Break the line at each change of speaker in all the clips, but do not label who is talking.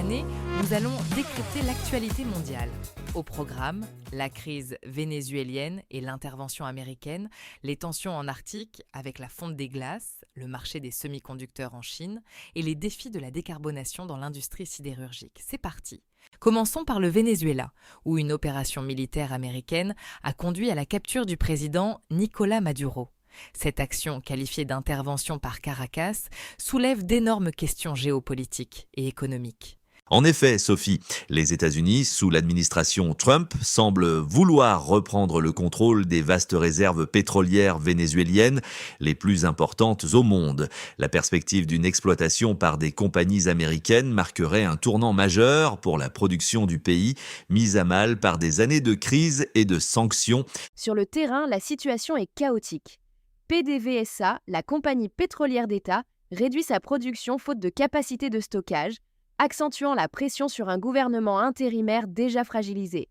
année, nous allons décrypter l'actualité mondiale. Au programme, la crise vénézuélienne et l'intervention américaine, les tensions en Arctique avec la fonte des glaces, le marché des semi-conducteurs en Chine et les défis de la décarbonation dans l'industrie sidérurgique. C'est parti. Commençons par le Venezuela, où une opération militaire américaine a conduit à la capture du président Nicolás Maduro. Cette action, qualifiée d'intervention par Caracas, soulève d'énormes questions géopolitiques et économiques.
En effet, Sophie, les États-Unis, sous l'administration Trump, semblent vouloir reprendre le contrôle des vastes réserves pétrolières vénézuéliennes, les plus importantes au monde. La perspective d'une exploitation par des compagnies américaines marquerait un tournant majeur pour la production du pays, mise à mal par des années de crise et de sanctions.
Sur le terrain, la situation est chaotique. PDVSA, la compagnie pétrolière d'État, réduit sa production faute de capacité de stockage, accentuant la pression sur un gouvernement intérimaire déjà fragilisé.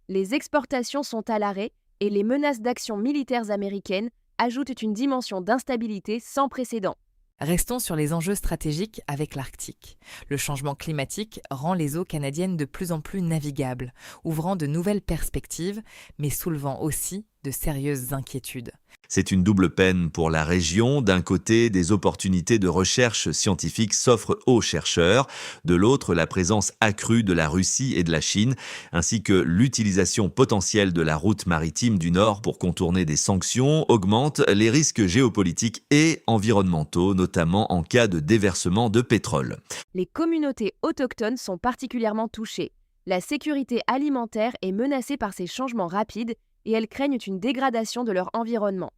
Les exportations sont à l'arrêt et les menaces d'actions militaires américaines ajoutent une dimension d'instabilité sans précédent.
Restons sur les enjeux stratégiques avec l'Arctique. Le changement climatique rend les eaux canadiennes de plus en plus navigables, ouvrant de nouvelles perspectives, mais soulevant aussi de sérieuses inquiétudes.
C'est une double peine pour la région. D'un côté, des opportunités de recherche scientifique s'offrent aux chercheurs. De l'autre, la présence accrue de la Russie et de la Chine, ainsi que l'utilisation potentielle de la route maritime du Nord pour contourner des sanctions, augmente les risques géopolitiques et environnementaux, notamment en cas de déversement de pétrole.
Les communautés autochtones sont particulièrement touchées. La sécurité alimentaire est menacée par ces changements rapides et elles craignent une dégradation de leur environnement.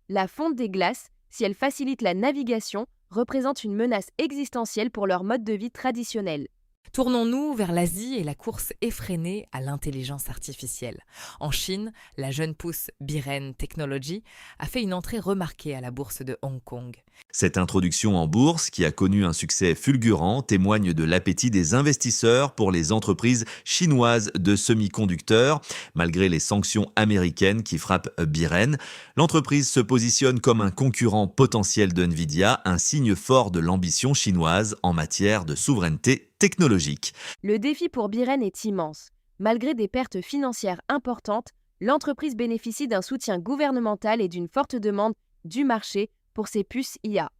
La fonte des glaces, si elle facilite la navigation, représente une menace existentielle pour leur mode de vie traditionnel.
Tournons-nous vers l'Asie et la course effrénée à l'intelligence artificielle. En Chine, la jeune pousse Biren Technology a fait une entrée remarquée à la bourse de Hong Kong.
Cette introduction en bourse, qui a connu un succès fulgurant, témoigne de l'appétit des investisseurs pour les entreprises chinoises de semi-conducteurs. Malgré les sanctions américaines qui frappent Biren, l'entreprise se positionne comme un concurrent potentiel de Nvidia, un signe fort de l'ambition chinoise en matière de souveraineté technologique.
Le défi pour Biren est immense. Malgré des pertes financières importantes, l'entreprise bénéficie d'un soutien gouvernemental et d'une forte demande du marché pour ses puces IA.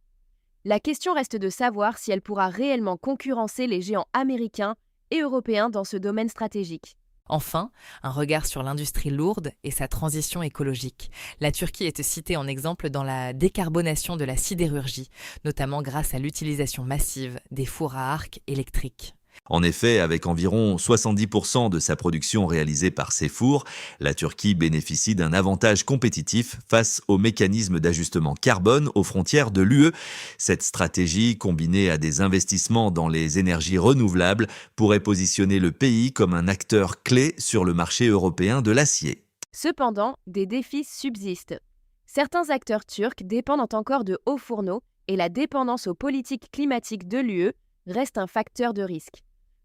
La question reste de savoir si elle pourra réellement concurrencer les géants américains et européens dans ce domaine stratégique.
Enfin, un regard sur l'industrie lourde et sa transition écologique. La Turquie est citée en exemple dans la décarbonation de la sidérurgie, notamment grâce à l'utilisation massive des fours à arc électriques.
En effet, avec environ 70% de sa production réalisée par ces fours, la Turquie bénéficie d'un avantage compétitif face aux mécanismes d'ajustement carbone aux frontières de l'UE. Cette stratégie, combinée à des investissements dans les énergies renouvelables, pourrait positionner le pays comme un acteur clé sur le marché européen de l'acier.
Cependant, des défis subsistent. Certains acteurs turcs dépendent encore de hauts fourneaux et la dépendance aux politiques climatiques de l'UE reste un facteur de risque.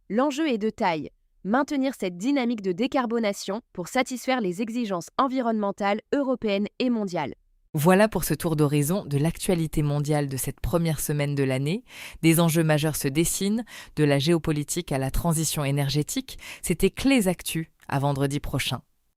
L'enjeu est de taille, maintenir cette dynamique de décarbonation pour satisfaire les exigences environnementales européennes et mondiales.
Voilà pour ce tour d'horizon de l'actualité mondiale de cette première semaine de l'année. Des enjeux majeurs se dessinent, de la géopolitique à la transition énergétique. C'était Clés Actu, à vendredi prochain.